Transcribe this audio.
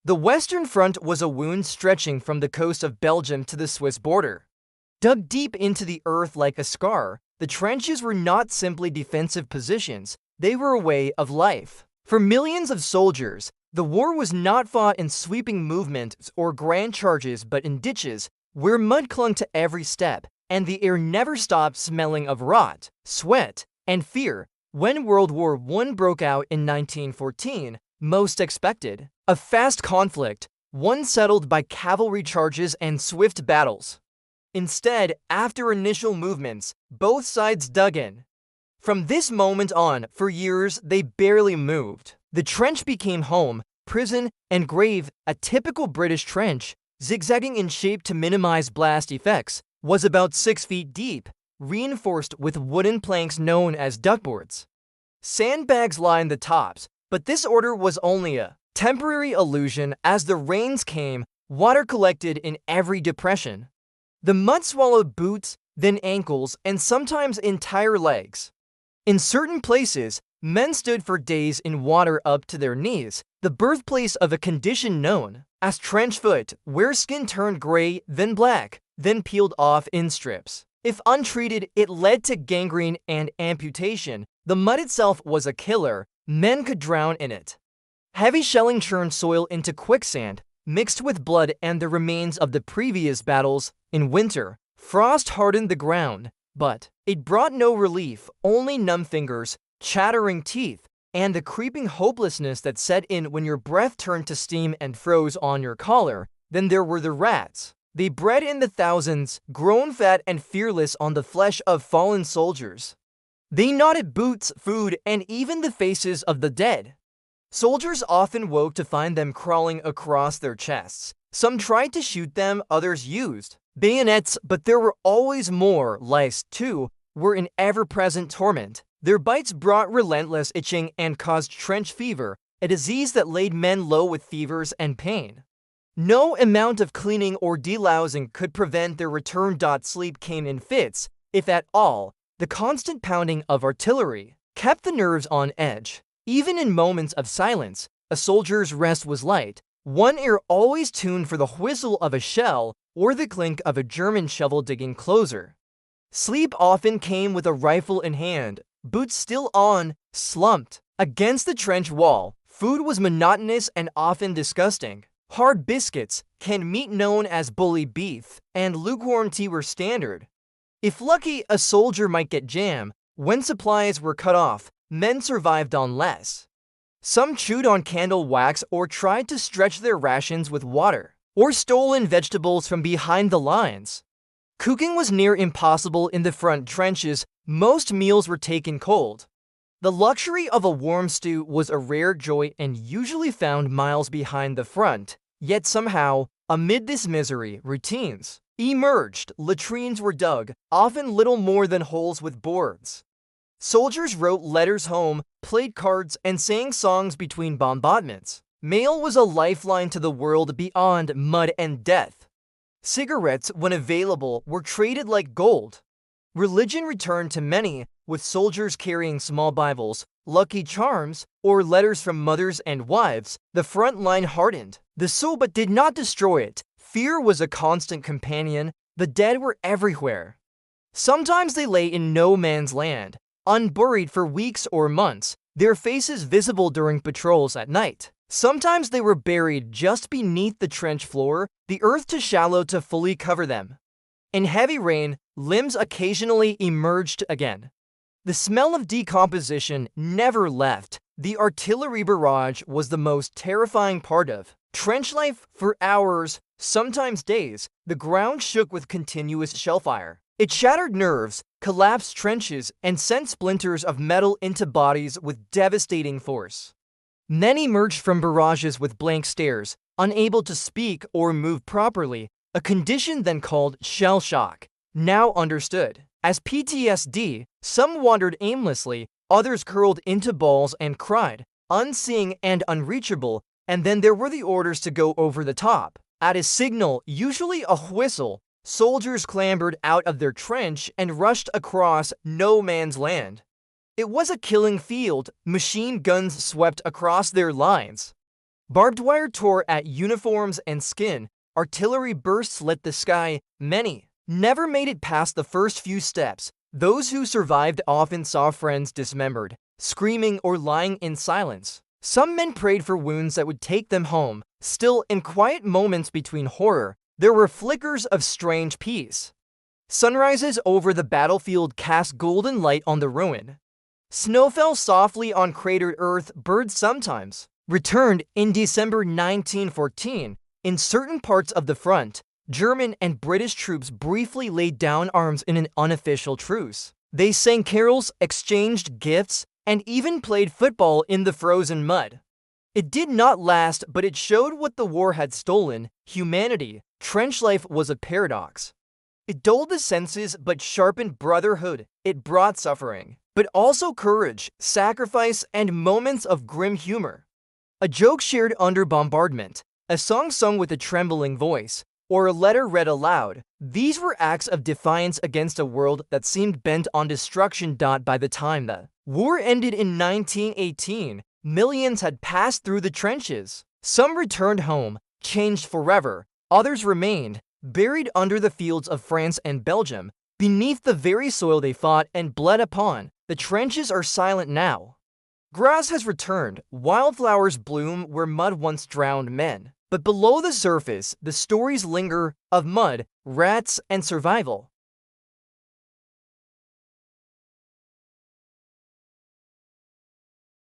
The Western Front was a wound stretching from the coast of Belgium to the Swiss border. Dug deep into the earth like a scar, the trenches were not simply defensive positions, they were a way of life. For millions of soldiers, the war was not fought in sweeping movements or grand charges but in ditches, where mud clung to every step, and the air never stopped smelling of rot, sweat, and fear. When World War I broke out in 1914, most expected a fast conflict, one settled by cavalry charges and swift battles. Instead, after initial movements, both sides dug in. From this moment on, for years, they barely moved. The trench became home, prison, and grave. A typical British trench, zigzagging in shape to minimize blast effects, was about 6 feet deep, reinforced with wooden planks known as duckboards. Sandbags lined the tops, but this order was only a temporary illusion. As the rains came, water collected in every depression. The mud swallowed boots, then ankles, and sometimes entire legs. In certain places, men stood for days in water up to their knees, the birthplace of a condition known as trench foot, where skin turned gray, then black, then peeled off in strips. If untreated, it led to gangrene and amputation. The mud itself was a killer. Men could drown in it. Heavy shelling churned soil into quicksand, mixed with blood and the remains of the previous battles. In winter, frost hardened the ground, but it brought no relief, only numb fingers, chattering teeth, and the creeping hopelessness that set in when your breath turned to steam and froze on your collar. Then there were the rats. They bred in the thousands, grown fat and fearless on the flesh of fallen soldiers. They gnawed at boots, food, and even the faces of the dead. Soldiers often woke to find them crawling across their chests. Some tried to shoot them, others used bayonets, but there were always more. Lice, too, were in ever-present torment. Their bites brought relentless itching and caused trench fever, a disease that laid men low with fevers and pain. No amount of cleaning or delousing could prevent their return. Sleep came in fits, if at all. The constant pounding of artillery kept the nerves on edge. Even in moments of silence, a soldier's rest was light, one ear always tuned for the whistle of a shell or the clink of a German shovel digging closer. Sleep often came with a rifle in hand, boots still on, slumped against the trench wall. Food was monotonous and often disgusting. Hard biscuits, canned meat known as bully beef, and lukewarm tea were standard. If lucky, a soldier might get jam. When supplies were cut off, men survived on less. Some chewed on candle wax or tried to stretch their rations with water, or stolen vegetables from behind the lines. Cooking was near impossible in the front trenches. Most meals were taken cold. The luxury of a warm stew was a rare joy and usually found miles behind the front. Yet somehow, amid this misery, routines emerged. Latrines were dug, often little more than holes with boards. Soldiers wrote letters home, played cards, and sang songs between bombardments. Mail was a lifeline to the world beyond mud and death. Cigarettes, when available, were traded like gold. Religion returned to many, with soldiers carrying small Bibles, lucky charms, or letters from mothers and wives. The front line hardened the soul but did not destroy it. Fear was a constant companion. The dead were everywhere. Sometimes they lay in no man's land, unburied for weeks or months, their faces visible during patrols at night. Sometimes they were buried just beneath the trench floor, the earth too shallow to fully cover them. In heavy rain, limbs occasionally emerged again. The smell of decomposition never left. The artillery barrage was the most terrifying part of trench life. For hours, sometimes days, the ground shook with continuous shellfire. It shattered nerves, collapsed trenches, and sent splinters of metal into bodies with devastating force. Men emerged from barrages with blank stares, unable to speak or move properly, a condition then called shell shock, now understood as PTSD. Some wandered aimlessly, others curled into balls and cried, unseeing and unreachable, and then there were the orders to go over the top. At a signal, usually a whistle, soldiers clambered out of their trench and rushed across no man's land. It was a killing field. Machine guns swept across their lines. Barbed wire tore at uniforms and skin, artillery bursts lit the sky, many never made it past the first few steps. Those who survived often saw friends dismembered, screaming or lying in silence. Some men prayed for wounds that would take them home. Still, in quiet moments between horror, there were flickers of strange peace. Sunrises over the battlefield cast golden light on the ruin. Snow fell softly on cratered earth. Birds sometimes returned. In December 1914, in certain parts of the front, German and British troops briefly laid down arms in an unofficial truce. They sang carols, exchanged gifts, and even played football in the frozen mud. It did not last, but it showed what the war had stolen: humanity. Trench life was a paradox. It dulled the senses but sharpened brotherhood. It brought suffering, but also courage, sacrifice, and moments of grim humor. A joke shared under bombardment, a song sung with a trembling voice, or a letter read aloud. These were acts of defiance against a world that seemed bent on destruction. By the time the war ended in 1918, millions had passed through the trenches. Some returned home, changed forever. Others remained, buried under the fields of France and Belgium, beneath the very soil they fought and bled upon. The trenches are silent now. Grass has returned, wildflowers bloom where mud once drowned men. But below the surface, the stories linger of mud, rats, and survival.